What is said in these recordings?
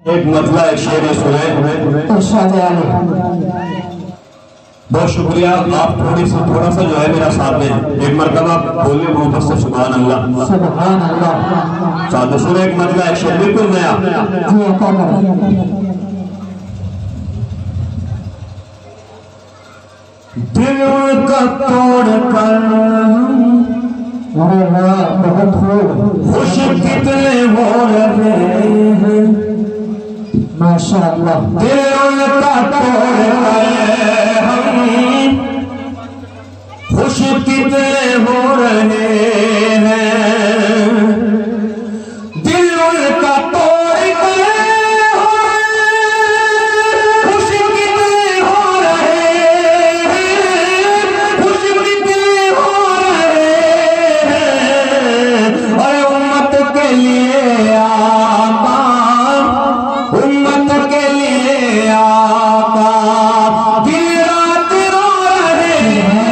एक मतला एक शेर सुने। बहुत शुक्रिया। आप थोड़ा सा जो है मेरा साथ दें। एक मरतबा बोलने मोहब्बत से सुभान अल्लाह। सुभान अल्लाह। साथ सुने एक मतला एक शेर बिल्कुल नया। दिल का तोड़ कर बहुत खुश कितने हो रहे हैं माशाअल्लाह। दिल का तोड़ कर हम खुश कितने हो रहे हैं। दिल का तोड़ कर खुश कितने हो रहे हैं, खुश कितने हो रहे हैं। और उम्मत के लिए आका, उम्मत के लिए आका दिन रात रो रहे हैं।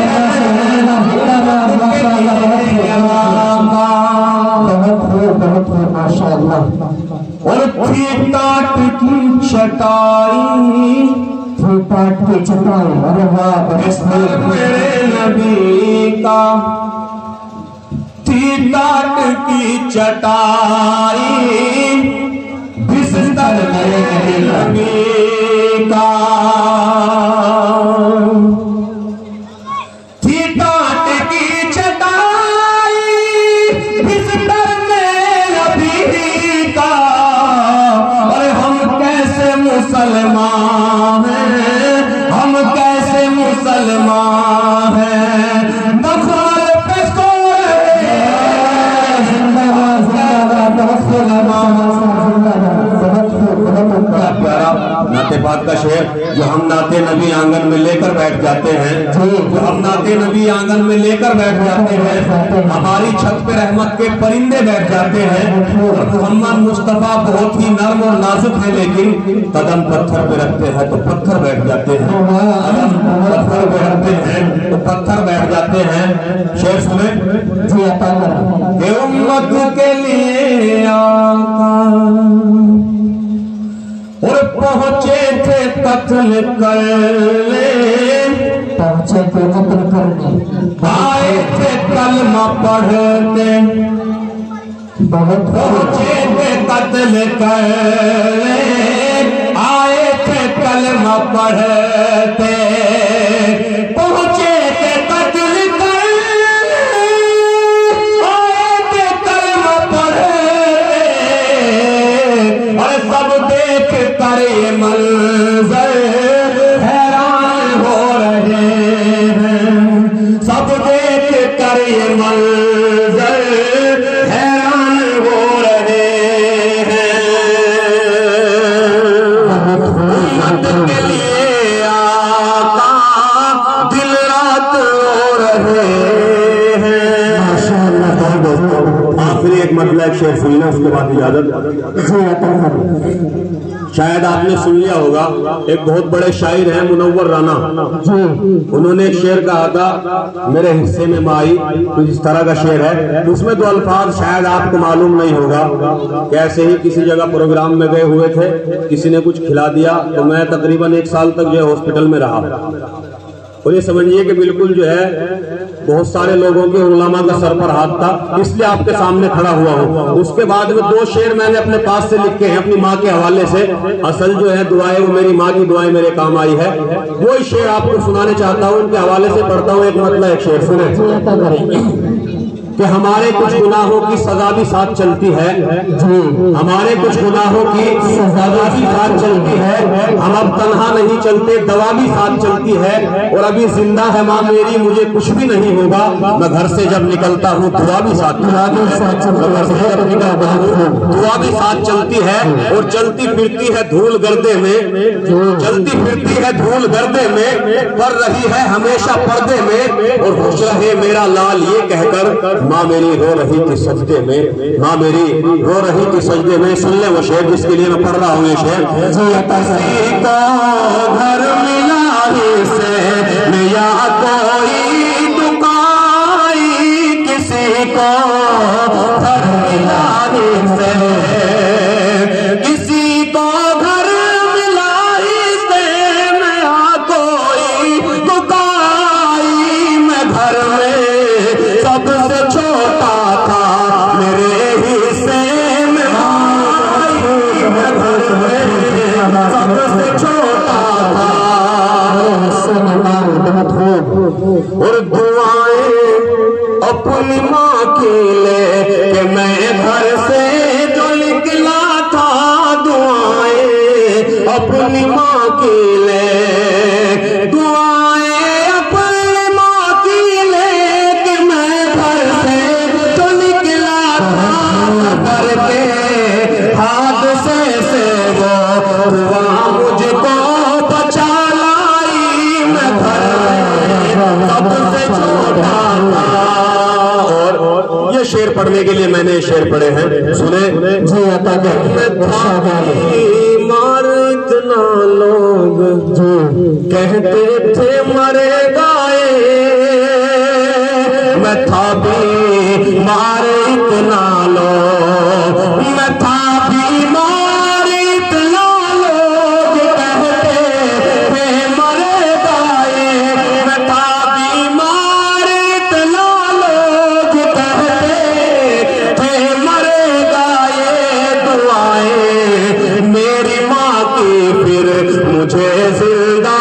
बहुत माशाअल्लाह। और थी टाट की चटाई, थी टाट की चटाई। अरे वाह मेरे नबी का थी टाट की चटाई, बिस्तर मेरे नबी का थी टाट की चटाई, बिस्तर मेरे नबी का। और हम कैसे मुसलमान हैं, हम कैसे मुसलमान हैं। नखल पे सो रहे नाते पाक का शेर जो हम नाते नबी आंगन में लेकर बैठ जाते हैं, जो हम नाते नबी आंगन में लेकर बैठ जाते हैं। हमारी छत पे रहमत के परिंदे बैठ जाते हैं। और मोहम्मद मुस्तफा बहुत ही नर्म और नाजुक है, लेकिन कदम पत्थर पे रखते हैं तो पत्थर बैठ जाते हैं। कदम पत्थर पे रखते हैं तो पत्थर बैठ जाते हैं। शेर सुने। ये उम्मत के लिए आका और पहुंचे थे कत्ल करने, पहुंचे थे कत्ल करने। आए थे कलमा पढ़ते, बहुत पहुंचे थे कत्ल करने, आए थे कलमा पढ़ते। पहुंचे थे कत्ल करने, आए थे कलमा पढ़ते। और सब देख कर ये मंजर हैरान हो रहे हैं। सब देख कर ये मंजर हैरान हो रहे हैं। उम्मत के लिए आका दिन रात रो रहे हैं। आखिरी एक मतलब एक शेर सुनना, उसके बाद इजाजत। शायद आपने सुन लिया होगा, एक बहुत बड़े शायर हैं मुनव्वर राना। उन्होंने एक शेर कहा था, मेरे हिस्से में माई, कुछ इस तरह का शेर है। उसमें दो अल्फाज शायद आपको मालूम नहीं होगा। कैसे ही किसी जगह प्रोग्राम में गए हुए थे, किसी ने कुछ खिला दिया, तो मैं तकरीबन 1 साल तक जो है हॉस्पिटल में रहा। और ये समझिए कि बिल्कुल जो है बहुत सारे लोगों के उलमा का सर पर हाथ था, इसलिए आपके सामने खड़ा हुआ हूँ। उसके बाद में 2 शेर मैंने अपने पास से लिखे हैं अपनी माँ के हवाले से। असल जो है दुआएं वो मेरी माँ की दुआएं मेरे काम आई है। वो शेर आपको सुनाने चाहता हूँ, उनके हवाले से पढ़ता हूँ। एक मतलब एक शेर सुने कि हमारे कुछ गुनाहों की सजा भी साथ चलती है, हमारे कुछ गुनाहों की सजा भी साथ चलती है। हम अब तन्हा नहीं चलते, दवा भी साथ चलती है। और अभी जिंदा है माँ मेरी, मुझे कुछ भी नहीं होगा। मैं घर से जब निकलता हूँ दुआ भी साथ दुआ भी साथ चलती है। और चलती फिरती है धूल गर्दे में, चलती फिरती है धूल गर्दे में, पर रही है हमेशा पर्दे में। और खुश रहे मेरा लाल ये कहकर, माँ मेरी रो रही थी सजदे में, माँ मेरी रो रही थी सजदे में। सुन ले वो शेर जिसके लिए मैं पढ़ रहा हूँ ये शेर। किसी को घर मिला से या कोई दुकाई, किसी को घर मिला से, किसी को की ले दुआएं अपनी माँ की ले कि मैं घर से तो निकला था घर के हादसे से वो हुआ मुझको बचा लाई मैं घर में सबसे छोटा था। और ये शेर पढ़ने के लिए मैंने शेर पढ़े हैं, सुने जी अता कर मार इतना लोग जी कहते थे मरेगा ये, मैं था भी मार इतना लोग, मैं था भी मार इतना लोग कहते थे मरेगा ये, मैं था भी मार इतना लोग कहते थे मरेगा ये। दुआएं मेरी माँ की फिर मुझे जिंदा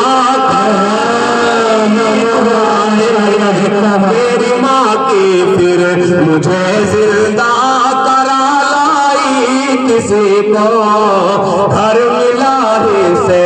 मेरी माँ की फिर मुझे जिंदा करा लाई, किसी को घर मिला ही से